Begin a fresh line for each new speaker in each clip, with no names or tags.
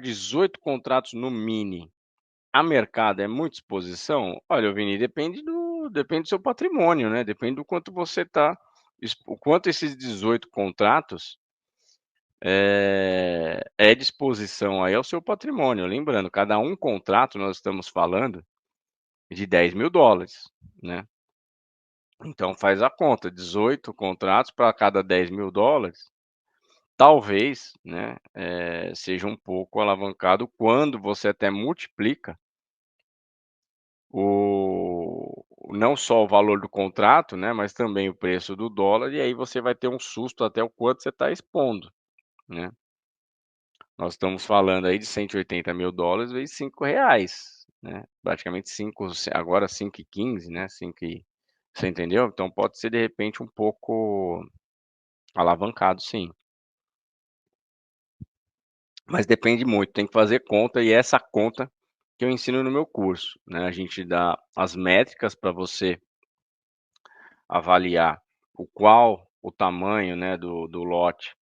18 contratos no mini, a mercado é muita exposição? Olha, Vini, depende do seu patrimônio, né, depende do quanto você está o quanto esses 18 contratos, é de exposição aí ao seu patrimônio. Lembrando, cada um contrato nós estamos falando de $10.000, né. Então faz a conta, 18 contratos para cada $10.000, talvez, né, seja um pouco alavancado quando você até multiplica não só o valor do contrato, né, mas também o preço do dólar, e aí você vai ter um susto até o quanto você está expondo, né. Nós estamos falando aí de $180.000 vezes R$5, né, praticamente 5, agora 5,15, né, 5 e você entendeu? Então pode ser de repente um pouco alavancado, sim. Mas depende muito, tem que fazer conta, e é essa conta que eu ensino no meu curso, né, a gente dá as métricas para você avaliar o tamanho, né, do lote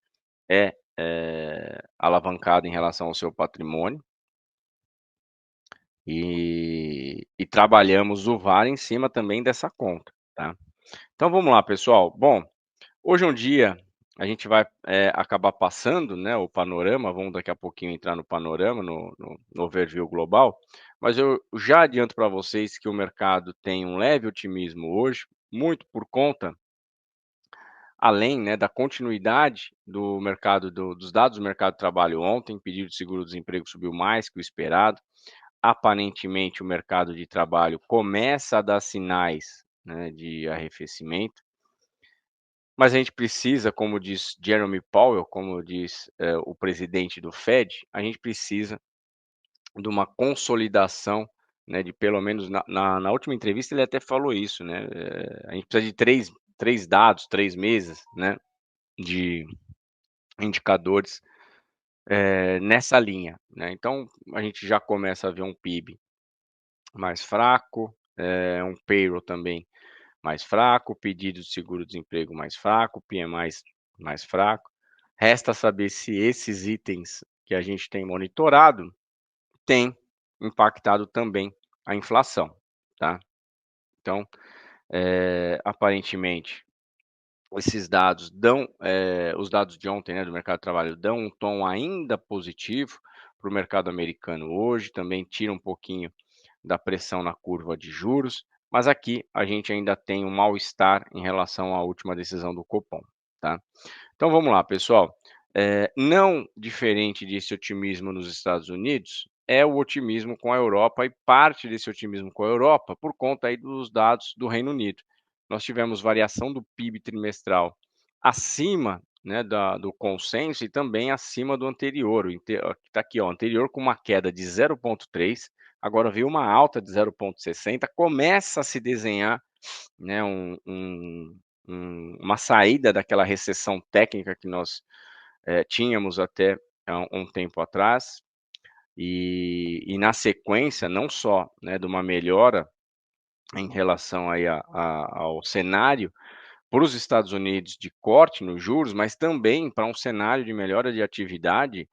alavancado em relação ao seu patrimônio, e trabalhamos o VaR em cima também dessa conta, tá. Então vamos lá, pessoal. Bom, hoje é um dia a gente vai, acabar passando, né, o panorama, vamos daqui a pouquinho entrar no panorama, no overview global, mas eu já adianto para vocês que o mercado tem um leve otimismo hoje, muito por conta, além, né, da continuidade do mercado dos dados do mercado de trabalho ontem. Pedido de seguro-desemprego subiu mais que o esperado. Aparentemente o mercado de trabalho começa a dar sinais, né, de arrefecimento. Mas a gente precisa, como diz Jeremy Powell, como diz, o presidente do Fed, a gente precisa de uma consolidação, né, de pelo menos na última entrevista ele até falou isso, né, a gente precisa de três dados, 3 meses, né, de indicadores, nessa linha, né. Então a gente já começa a ver um PIB mais fraco, um payroll também mais fraco, pedido de seguro-desemprego mais fraco, PMIs mais fraco. Resta saber se esses itens que a gente tem monitorado têm impactado também a inflação, tá. Então, aparentemente, esses dados os dados de ontem, né, do mercado de trabalho, dão um tom ainda positivo para o mercado americano hoje, também tira um pouquinho da pressão na curva de juros, mas aqui a gente ainda tem um mal-estar em relação à última decisão do Copom, tá. Então vamos lá, pessoal. Não diferente desse otimismo nos Estados Unidos, é o otimismo com a Europa, e parte desse otimismo com a Europa por conta aí dos dados do Reino Unido. Nós tivemos variação do PIB trimestral acima, né, do consenso, e também acima do anterior. Está aqui, ó, anterior com uma queda de 0,3, agora veio uma alta de 0,60, começa a se desenhar, né, uma saída daquela recessão técnica que nós tínhamos até há um tempo atrás, e na sequência, não só, né, de uma melhora em relação aí ao cenário para os Estados Unidos de corte nos juros, mas também para um cenário de melhora de atividade,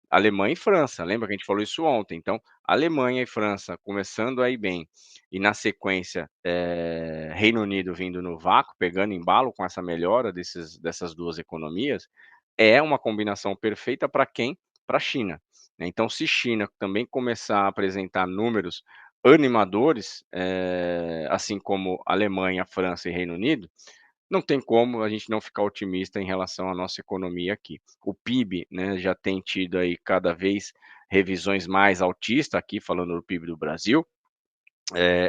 Alemanha e França. Lembra que a gente falou isso ontem? Então, Alemanha e França começando aí bem, e na sequência, Reino Unido vindo no vácuo, pegando embalo com essa melhora dessas duas economias, é uma combinação perfeita para quem? Para a China, né. Então, se China também começar a apresentar números animadores, assim como Alemanha, França e Reino Unido, não tem como a gente não ficar otimista em relação à nossa economia aqui. O PIB, né, já tem tido aí cada vez revisões mais altistas, aqui falando do PIB do Brasil.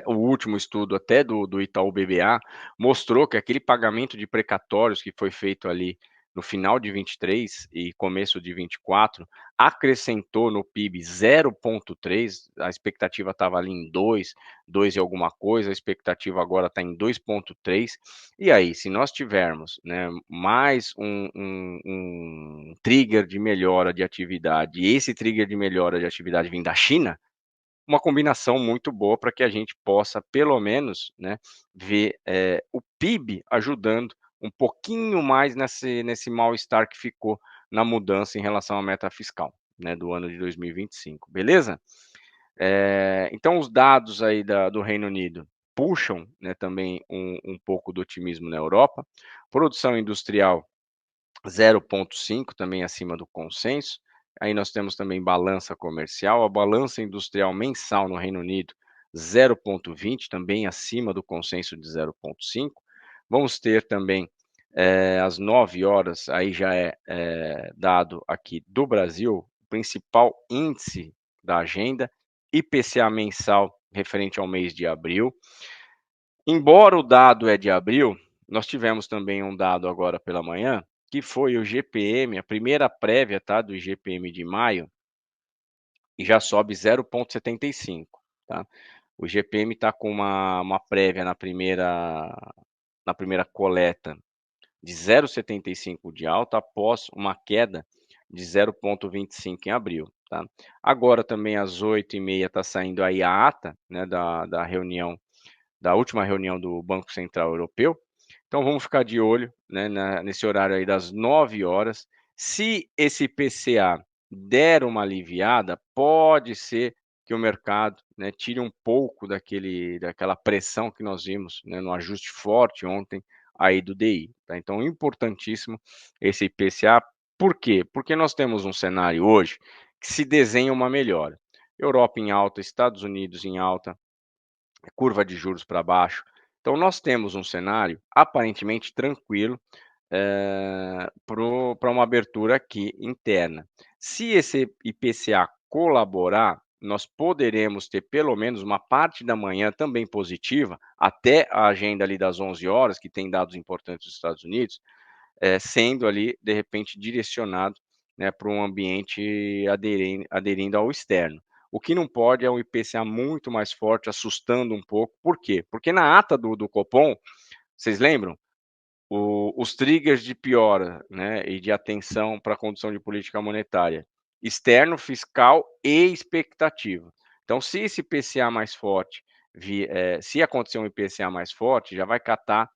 O último estudo até do Itaú BBA mostrou que aquele pagamento de precatórios que foi feito ali no final de 23 e começo de 24 acrescentou no PIB 0,3. A expectativa estava ali em 2 e alguma coisa, a expectativa agora está em 2,3. E aí, se nós tivermos, né, mais um trigger de melhora de atividade, e esse trigger de melhora de atividade vem da China, uma combinação muito boa para que a gente possa, pelo menos, né, ver, o PIB ajudando um pouquinho mais nesse mal-estar que ficou na mudança em relação à meta fiscal. né, do ano de 2025, beleza? Então os dados aí do Reino Unido puxam, né, também um pouco do otimismo na Europa. Produção industrial 0,5, também acima do consenso. Aí nós temos também balança comercial, a balança industrial mensal no Reino Unido 0,20, também acima do consenso de 0,5. Vamos ter também às 9 horas, aí já dado aqui do Brasil, o principal índice da agenda, IPCA mensal referente ao mês de abril. Embora o dado é de abril, nós tivemos também um dado agora pela manhã, que foi o GPM, a primeira prévia, tá, do IGPM de maio, e já sobe 0,75, tá. O IGPM está com uma prévia na primeira coleta de 0,75 de alta, após uma queda de 0,25 em abril, tá. Agora também às 8h30 está saindo aí a ata, né, da reunião, da última reunião do Banco Central Europeu. Então vamos ficar de olho, né, nesse horário aí das 9 horas. Se esse IPCA der uma aliviada, pode ser que o mercado, né, tire um pouco daquela pressão que nós vimos, né, no ajuste forte ontem aí do DI. Tá? Então, importantíssimo esse IPCA. Por quê? Porque nós temos um cenário hoje que se desenha uma melhora. Europa em alta, Estados Unidos em alta, curva de juros para baixo. Então, nós temos um cenário aparentemente tranquilo para uma abertura aqui interna. Se esse IPCA colaborar, nós poderemos ter pelo menos uma parte da manhã também positiva, até a agenda ali das 11 horas, que tem dados importantes dos Estados Unidos, sendo ali, de repente, direcionado, né, para um ambiente aderindo ao externo. O que não pode é um IPCA muito mais forte, assustando um pouco. Por quê? Porque na ata do Copom, vocês lembram? Os triggers de piora, né, e de atenção para a condução de política monetária, externo, fiscal e expectativa. Então, se esse IPCA mais forte, se acontecer um IPCA mais forte, já vai catar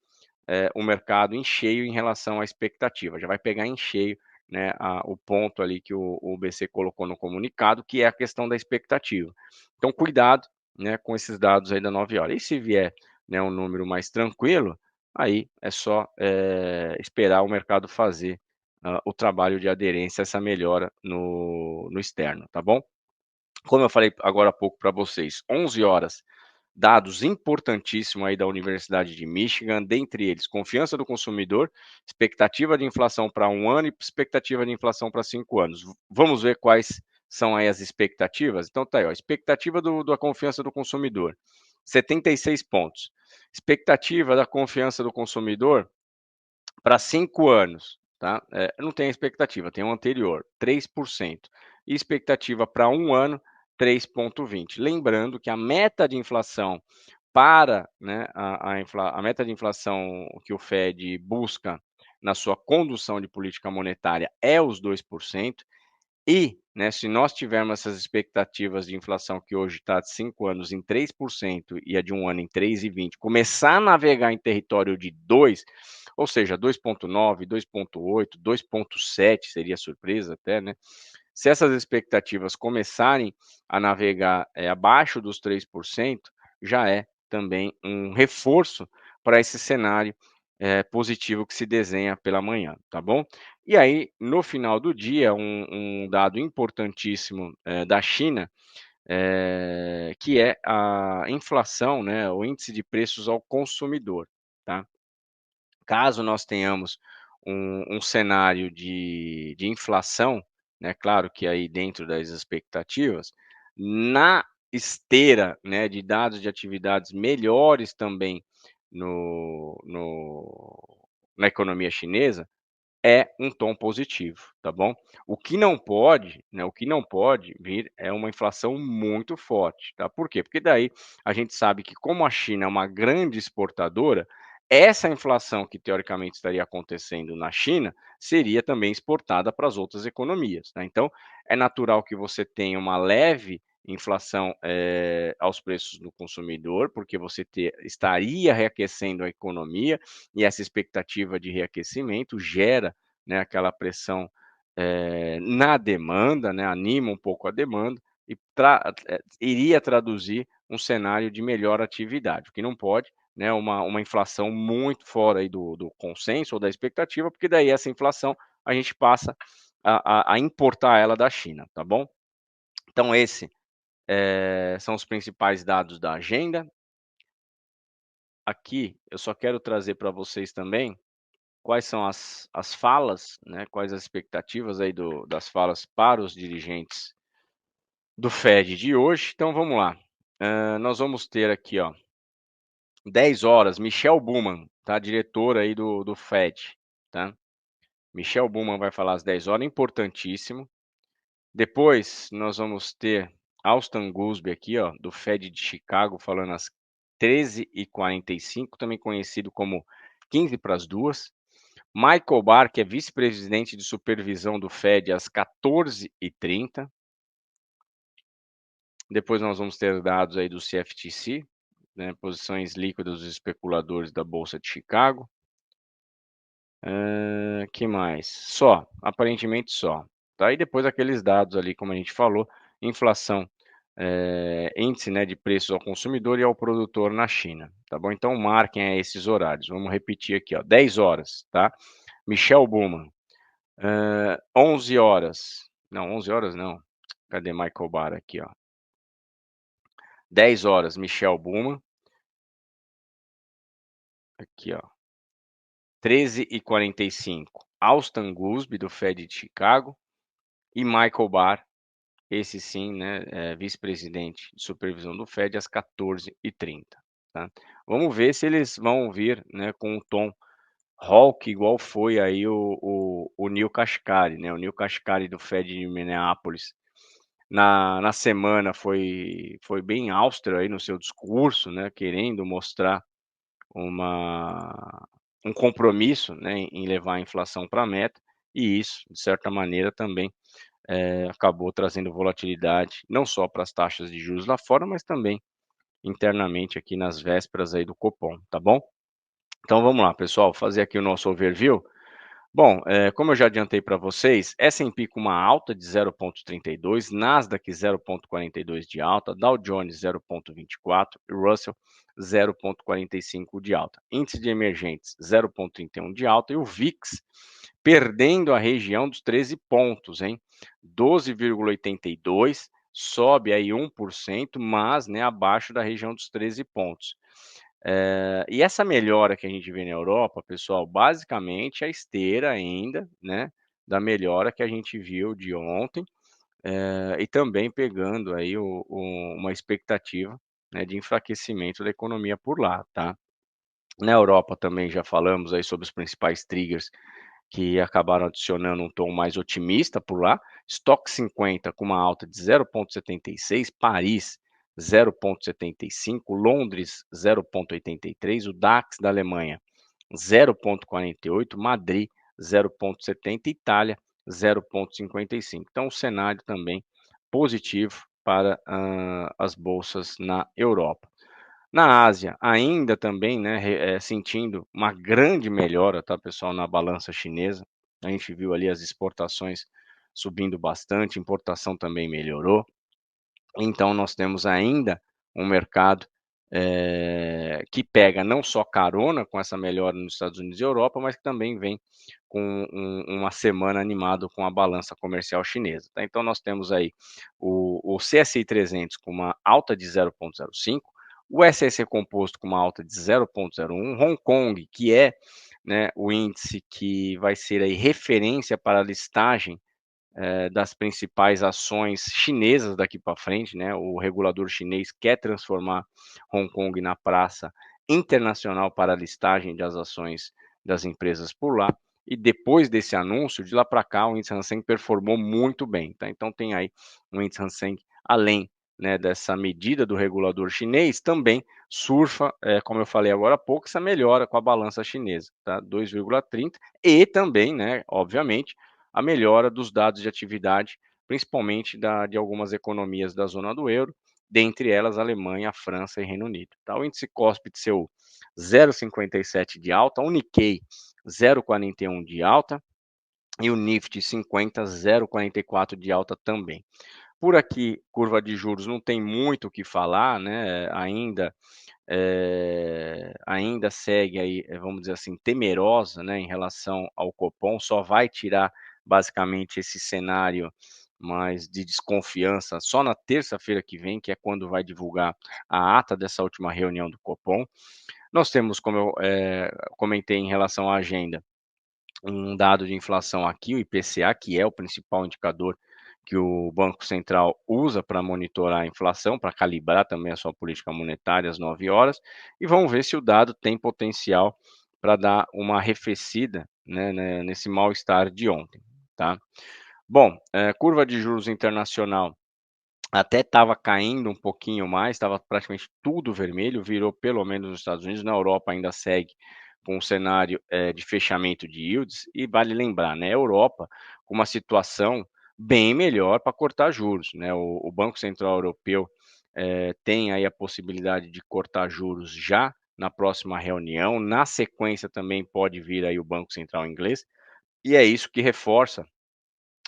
o mercado em cheio em relação à expectativa, já vai pegar em cheio, né, o ponto ali que o BC colocou no comunicado, que é a questão da expectativa. Então, cuidado, né, com esses dados aí da 9 horas. E se vier, né, um número mais tranquilo, aí é só esperar o mercado fazer o trabalho de aderência, essa melhora no externo, tá bom? Como eu falei agora há pouco para vocês, 11 horas, dados importantíssimos aí da Universidade de Michigan, dentre eles, confiança do consumidor, expectativa de inflação para 1 ano e expectativa de inflação para 5 anos. Vamos ver quais são aí as expectativas? Então tá aí, ó, expectativa da confiança do consumidor, 76 pontos. Expectativa da confiança do consumidor para 5 anos, tá? Não tem expectativa, tem um anterior, 3%. E expectativa para 1 ano, 3,20. Lembrando que a meta de inflação para, né, a meta de inflação que o Fed busca na sua condução de política monetária é os 2%. E, né, se nós tivermos essas expectativas de inflação que hoje está de 5 anos em 3% e a de 1 ano em 3,20, começar a navegar em território de 2, ou seja, 2,9, 2,8, 2,7 seria surpresa até, né? Se essas expectativas começarem a navegar abaixo dos 3%, já é também um reforço para esse cenário positivo que se desenha pela manhã, tá bom? E aí, no final do dia, um dado importantíssimo da China, que é a inflação, né, o índice de preços ao consumidor, tá? Caso nós tenhamos um cenário de inflação, né, claro que aí dentro das expectativas, na esteira, né, de dados de atividades melhores também na economia chinesa, é um tom positivo, tá bom? O que não pode, né, o que não pode vir é uma inflação muito forte, tá? Por quê? Porque daí a gente sabe que como a China é uma grande exportadora, essa inflação que teoricamente estaria acontecendo na China seria também exportada para as outras economias, tá? Então é natural que você tenha uma leve inflação aos preços do consumidor, porque você estaria reaquecendo a economia e essa expectativa de reaquecimento gera, né, aquela pressão na demanda, né, anima um pouco a demanda e iria traduzir um cenário de melhor atividade, o que não pode, né, uma inflação muito fora aí do consenso ou da expectativa, porque daí essa inflação a gente passa a importar ela da China, tá bom? Então esse, são os principais dados da agenda. Aqui eu só quero trazer para vocês também quais são as falas, né, quais as expectativas aí das falas para os dirigentes do Fed de hoje. Então vamos lá. Nós vamos ter aqui, ó, 10 horas, Michelle Bowman, tá? Diretora aí do Fed, tá? Michelle Bowman vai falar às 10 horas, importantíssimo. Depois nós vamos ter Austin Goolsbee aqui, ó, do Fed de Chicago, falando às 13h45, também conhecido como 15 para as 2. Michael Barr, que é vice-presidente de supervisão do Fed, às 14h30. Depois nós vamos ter dados aí do CFTC, né, posições líquidas dos especuladores da Bolsa de Chicago. Que mais? Só, aparentemente só. Tá? E depois aqueles dados ali, como a gente falou, inflação, índice, né, de preços ao consumidor e ao produtor na China, tá bom? Então marquem aí esses horários. Vamos repetir aqui, ó, 10 horas, tá? Michelle Bowman, 11 horas. Não, 11 horas não. Cadê Michael Barr aqui, ó? 10 horas, Michelle Bowman. Aqui, ó. 13h45, Austin Goolsbee, do Fed de Chicago, e Michael Barr, esse sim, né, vice-presidente de supervisão do Fed, às 14h30. Tá? Vamos ver se eles vão vir, né, com um tom hawk, igual foi aí o Neil Kashkari, né? O Neil Kashkari do Fed de Minneapolis. Na semana foi bem austero aí no seu discurso, né, querendo mostrar uma um compromisso, né, em levar a inflação para a meta, e isso, de certa maneira, também, acabou trazendo volatilidade, não só para as taxas de juros lá fora, mas também internamente aqui nas vésperas aí do Copom, tá bom? Então vamos lá, pessoal, fazer aqui o nosso overview. Bom, como eu já adiantei para vocês, S&P com uma alta de 0,32, Nasdaq 0,42 de alta, Dow Jones 0,24 e Russell 0,45 de alta. Índice de emergentes 0,31 de alta e o VIX perdendo a região dos 13 pontos, hein? 12,82, sobe aí 1%, mas, né, abaixo da região dos 13 pontos. E essa melhora que a gente vê na Europa, pessoal, basicamente é a esteira ainda, né, da melhora que a gente viu de ontem, e também pegando aí uma expectativa, né, de enfraquecimento da economia por lá, tá? Na Europa também já falamos aí sobre os principais triggers que acabaram adicionando um tom mais otimista por lá. Stock 50 com uma alta de 0,76, Paris 0,75, Londres 0,83, o DAX da Alemanha 0,48, Madrid 0,70, Itália 0,55. Então, o cenário também positivo para as bolsas na Europa. Na Ásia, ainda também, né, sentindo uma grande melhora, tá, pessoal, na balança chinesa. A gente viu ali as exportações subindo bastante, importação também melhorou. Então nós temos ainda um mercado, que pega não só carona com essa melhora nos Estados Unidos e Europa, mas que também vem com uma semana animado com a balança comercial chinesa, tá. Então nós temos aí o CSI 300 com uma alta de 0,05, o SSE Composto com uma alta de 0,01, Hong Kong, que é, né, o índice que vai ser aí referência para a listagem das principais ações chinesas daqui para frente, né? O regulador chinês quer transformar Hong Kong na praça internacional para a listagem das ações das empresas por lá. E depois desse anúncio, de lá para cá, o índice Hang Seng performou muito bem, tá? Então tem aí um índice Hang Seng, além, né, dessa medida do regulador chinês, também surfa, como eu falei agora há pouco, essa melhora com a balança chinesa, tá? 2,30, e também, né, obviamente, a melhora dos dados de atividade, principalmente de algumas economias da zona do euro, dentre elas Alemanha, França e Reino Unido. Tá? O índice COSP de seu 0,57 de alta, o Nikkei 0,41 de alta, e o Nifty 50, 0,44 de alta também. Por aqui, curva de juros não tem muito o que falar, né? Ainda segue aí, vamos dizer assim, temerosa, né, em relação ao Copom, só vai tirar basicamente esse cenário mais de desconfiança só na terça-feira que vem, que é quando vai divulgar a ata dessa última reunião do Copom. Nós temos, como eu comentei em relação à agenda, um dado de inflação aqui, o IPCA, que é o principal indicador que o Banco Central usa para monitorar a inflação, para calibrar também a sua política monetária às 9 horas, e vamos ver se o dado tem potencial para dar uma arrefecida, né, nesse mal-estar de ontem, tá? Bom, curva de juros internacional até estava caindo um pouquinho mais, estava praticamente tudo vermelho, virou pelo menos nos Estados Unidos, na Europa ainda segue com um cenário de fechamento de yields, e vale lembrar, né, a Europa com uma situação bem melhor para cortar juros, né, o Banco Central Europeu tem aí a possibilidade de cortar juros já na próxima reunião, na sequência também pode vir aí o Banco Central inglês, e é isso que reforça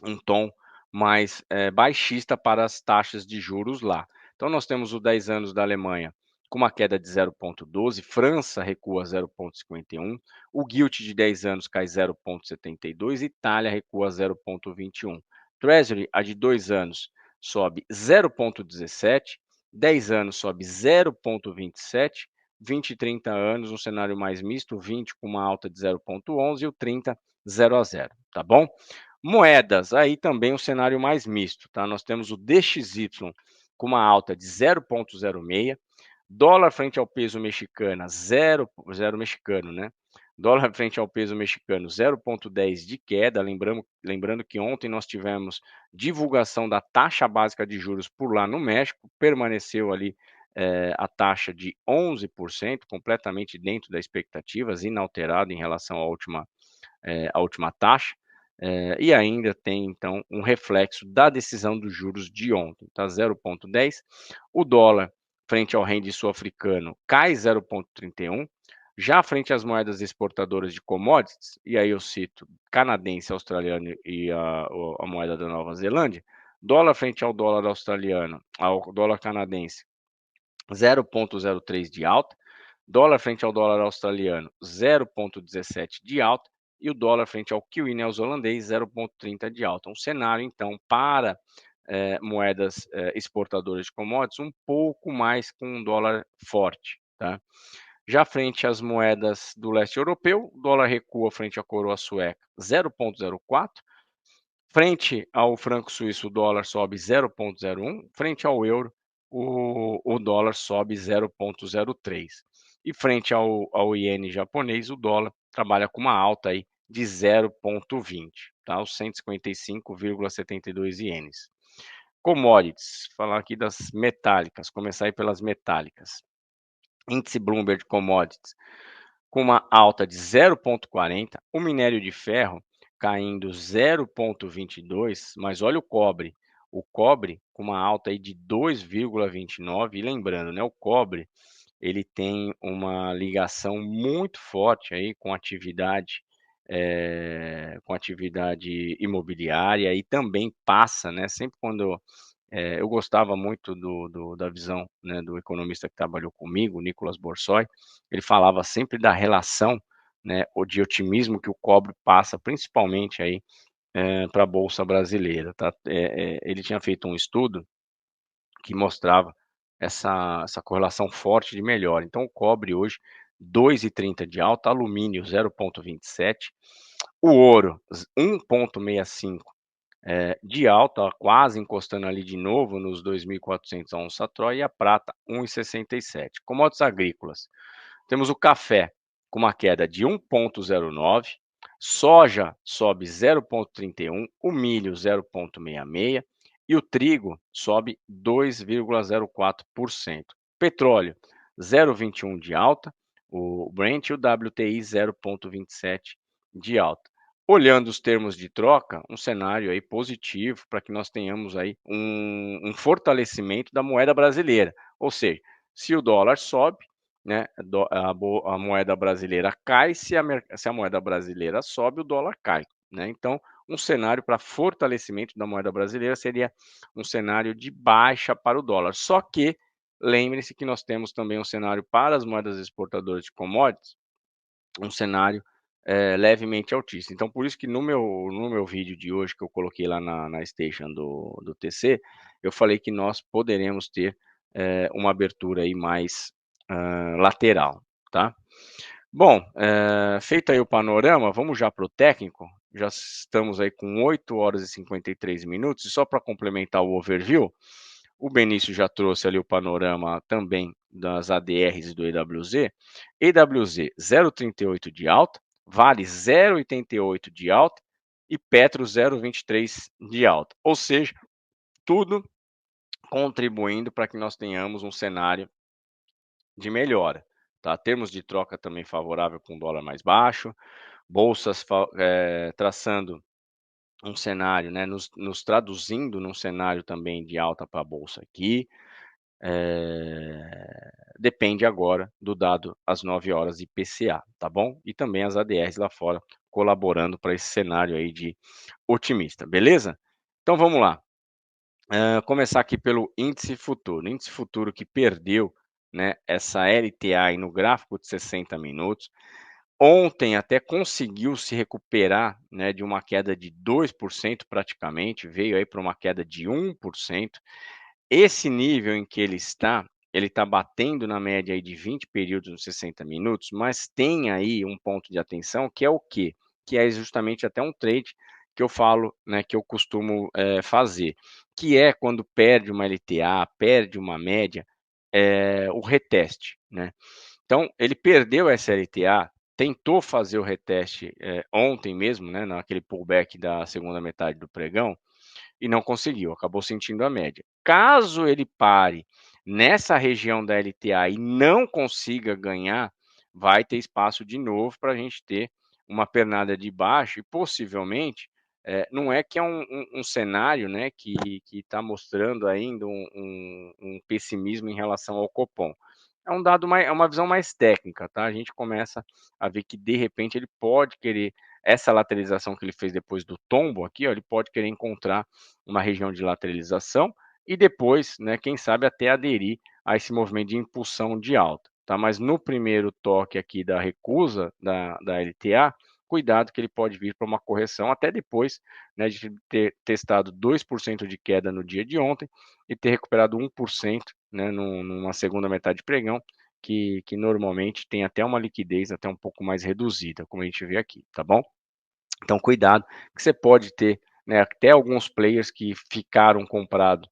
um tom mais baixista para as taxas de juros lá. Então nós temos o 10 anos da Alemanha com uma queda de 0,12, França recua 0,51, o Gilt de 10 anos cai 0,72, Itália recua 0,21. Treasury, a de 2 anos, sobe 0,17, 10 anos sobe 0,27, 20 e 30 anos, um cenário mais misto, 20 com uma alta de 0,11 e o 30, 0 a 0, tá bom? Moedas, aí também um cenário mais misto, tá? Nós temos o DXY com uma alta de 0,06, dólar frente ao peso mexicano, 0 mexicano, né? Dólar frente ao peso mexicano, 0,10 de queda. Lembrando que ontem nós tivemos divulgação da taxa básica de juros por lá no México, permaneceu ali a taxa de 11%, completamente dentro das expectativas, inalterada em relação à última taxa. E ainda tem, então, um reflexo da decisão dos juros de ontem, tá? 0,10. O dólar, frente ao rende sul-africano, cai 0,31. Já frente às moedas exportadoras de commodities, e aí eu cito canadense, australiano e a moeda da Nova Zelândia, dólar frente ao dólar australiano, ao dólar canadense, 0,03 de alta, dólar frente ao dólar australiano, 0,17 de alta, e o dólar frente ao kiwi neozelandês, 0,30 de alta. Um cenário, então, para moedas exportadoras de commodities, um pouco mais com um dólar forte, tá? Já frente às moedas do leste europeu, o dólar recua frente à coroa sueca, 0,04. Frente ao franco suíço, o dólar sobe 0,01. Frente ao euro, o dólar sobe 0,03. E frente ao iene japonês, o dólar trabalha com uma alta aí de 0,20, tá? Os 155,72 ienes. Commodities, falar aqui das metálicas, começar aí pelas metálicas. Índice Bloomberg Commodities com uma alta de 0,40, o minério de ferro caindo 0,22, mas olha o cobre com uma alta aí de 2,29, e lembrando, né, o cobre ele tem uma ligação muito forte aí com atividade imobiliária, e também passa, né, sempre quando eu gostava muito da visão, né, do economista que trabalhou comigo, Nicolas Borsoi. Ele falava sempre da relação, né, ou de otimismo que o cobre passa, principalmente aí para a bolsa brasileira, tá? Ele tinha feito um estudo que mostrava essa correlação forte de melhora. Então, o cobre hoje 2,30 de alta, alumínio 0,27, o ouro 1,65 de alta, quase encostando ali de novo nos 2.400 a onça Troy, e a prata 1,67. Commodities agrícolas, temos o café com uma queda de 1,09, soja sobe 0,31, o milho 0,66 e o trigo sobe 2,04%. Petróleo 0,21 de alta, o Brent e o WTI 0,27 de alta. Olhando os termos de troca, um cenário aí positivo para que nós tenhamos aí um fortalecimento da moeda brasileira. Ou seja, se o dólar sobe, né, a moeda brasileira cai, se a moeda brasileira sobe, o dólar cai, né? Então, um cenário para fortalecimento da moeda brasileira, seria um cenário de baixa para o dólar. Só que lembre-se que nós temos também um cenário para as moedas exportadoras de commodities, um cenário levemente altista. Então, por isso que no meu vídeo de hoje, que eu coloquei lá na station do TC, eu falei que nós poderemos ter uma abertura aí mais lateral, tá? Bom, feito aí o panorama, vamos já para o técnico. Já estamos aí com 8 horas e 53 minutos, e só para complementar o overview, o Benício já trouxe ali o panorama também das ADRs e do EWZ. EWZ 0,38 de alta, Vale 0,88 de alta e Petro 0,23 de alta. Ou seja, tudo contribuindo para que nós tenhamos um cenário de melhora. Tá? Termos de troca também favorável com dólar mais baixo, bolsas traçando um cenário, né, nos traduzindo num cenário também de alta para a bolsa aqui. Depende agora do dado às 9 horas IPCA, tá bom? E também as ADRs lá fora colaborando para esse cenário aí de otimista, beleza? Então vamos lá. Começar aqui pelo índice futuro. Índice futuro que perdeu, né, essa LTA aí no gráfico de 60 minutos. Ontem até conseguiu se recuperar, né, de uma queda de 2% praticamente, veio aí para uma queda de 1%. Esse nível em que ele está batendo na média aí de 20 períodos nos 60 minutos, mas tem aí um ponto de atenção que é o quê? Que é justamente até um trade que eu falo, né, que eu costumo fazer, que é quando perde uma LTA, perde uma média, o reteste, né? Então, ele perdeu essa LTA, tentou fazer o reteste ontem mesmo, né, naquele pullback da segunda metade do pregão, e não conseguiu, acabou sentindo a média. Caso ele pare nessa região da LTA e não consiga ganhar, vai ter espaço de novo para a gente ter uma pernada de baixo e possivelmente, não é que é um cenário, né, que está mostrando ainda um pessimismo em relação ao Copom. É um dado mais, é uma visão mais técnica, tá? A gente começa a ver que de repente ele pode querer essa lateralização que ele fez depois do tombo aqui, ó, ele pode querer encontrar uma região de lateralização e depois, né, quem sabe até aderir a esse movimento de impulsão de alta, tá? Mas no primeiro toque aqui da recusa da LTA, cuidado que ele pode vir para uma correção até depois, né, de ter testado 2% de queda no dia de ontem e ter recuperado 1%, né, numa segunda metade de pregão, que normalmente tem até uma liquidez até um pouco mais reduzida, como a gente vê aqui, tá bom? Então, cuidado, que você pode ter, né, até alguns players que ficaram comprados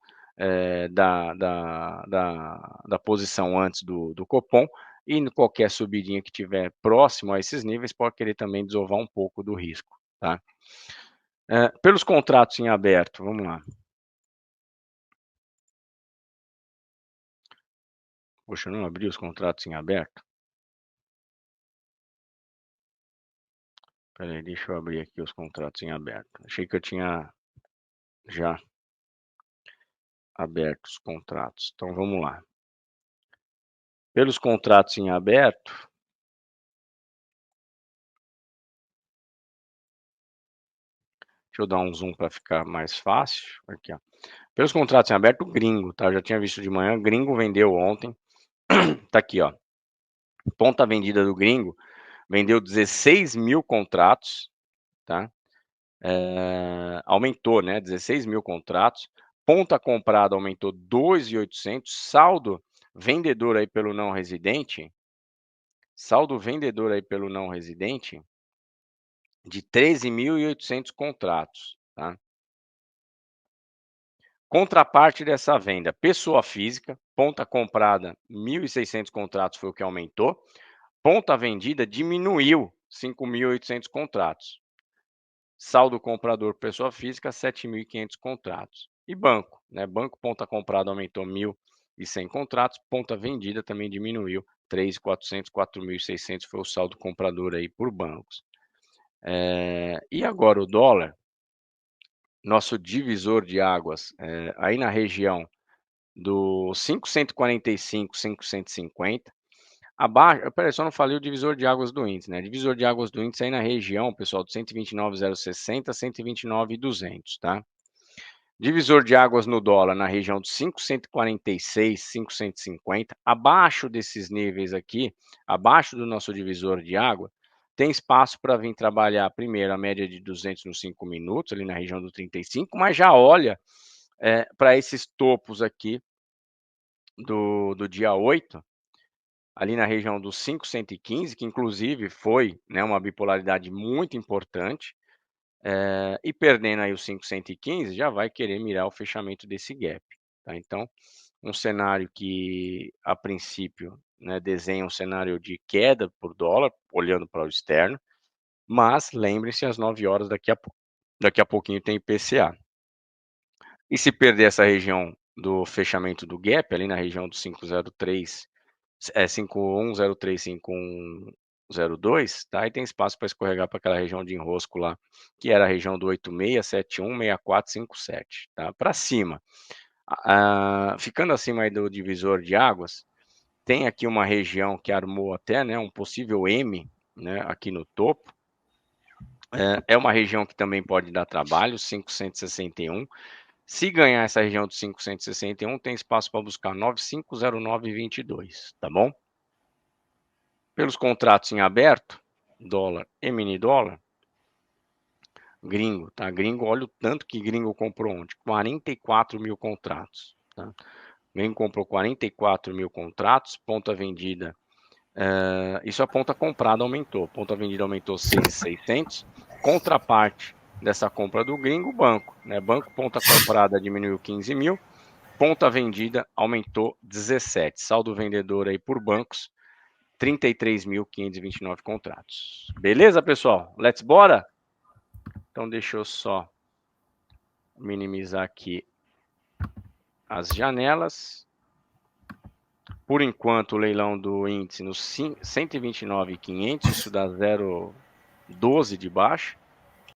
da posição antes do Copom, e em qualquer subidinha que tiver próximo a esses níveis, pode querer também desovar um pouco do risco, tá? Pelos contratos em aberto, vamos lá. Poxa, eu não abri os contratos em aberto? Espera aí, deixa eu abrir aqui os contratos em aberto. Achei que eu tinha já aberto os contratos. Então vamos lá. Pelos contratos em aberto, deixa eu dar um zoom para ficar mais fácil. Aqui, ó. Pelos contratos em aberto, gringo, tá? Eu já tinha visto de manhã, gringo vendeu ontem. Tá aqui, ó. Ponta vendida do gringo vendeu 16 mil contratos, tá? Aumentou, né? 16 mil contratos. Ponta comprada aumentou 2.800. Saldo vendedor aí pelo não residente de 13.800 contratos, tá? Contraparte dessa venda, pessoa física, ponta comprada, 1.600 contratos foi o que aumentou, ponta vendida diminuiu, 5.800 contratos. Saldo comprador, pessoa física, 7.500 contratos. E banco, né? Banco, ponta comprada aumentou 1.100 contratos, ponta vendida também diminuiu, 3.400, 4.600 foi o saldo comprador aí por bancos. E agora o dólar, nosso divisor de águas, aí na região do 5,145, 5,150. Abaixo, peraí, só não falei o divisor de águas do índice, né? Divisor de águas do índice aí na região, pessoal, do 129,060, 129,200, tá? Divisor de águas no dólar na região dos 5,146, 5,150. Abaixo desses níveis aqui, abaixo do nosso divisor de água, tem espaço para vir trabalhar primeiro a média de 200 nos 5 minutos, ali na região do 35, mas já olha para esses topos aqui do dia 8, ali na região dos 5,115, que inclusive foi, né, uma bipolaridade muito importante, e perdendo aí os 5,115, já vai querer mirar o fechamento desse gap, tá? Então, um cenário que, a princípio, né, desenha um cenário de queda por dólar, olhando para o externo, mas lembre-se, às 9 horas, daqui a pouquinho tem IPCA. E se perder essa região do fechamento do gap, ali na região do 503, 5103, 5102, tá? E tem espaço para escorregar para aquela região de enrosco lá, que era a região do 86, 71, 64, 57, tá? Para cima. Ficando acima aí do divisor de águas, tem aqui uma região que armou até, né, um possível M, né, aqui no topo. É uma região que também pode dar trabalho, 561. Se ganhar essa região de 561, tem espaço para buscar 950922, tá bom? Pelos contratos em aberto, dólar e mini dólar, gringo, tá? Gringo, olha o tanto que gringo comprou ontem, 44 mil contratos, tá? Gringo comprou 44 mil contratos, ponta vendida, isso a ponta comprada aumentou, ponta vendida aumentou 6.600, contraparte dessa compra do gringo, o banco, né? Banco, ponta comprada diminuiu 15 mil, ponta vendida aumentou 17, saldo vendedor aí por bancos, 33.529 contratos. Beleza, pessoal? Let's bora? Então, deixa eu só minimizar aqui as janelas. Por enquanto, o leilão do índice nos 129.500, isso dá 0,12 de baixa.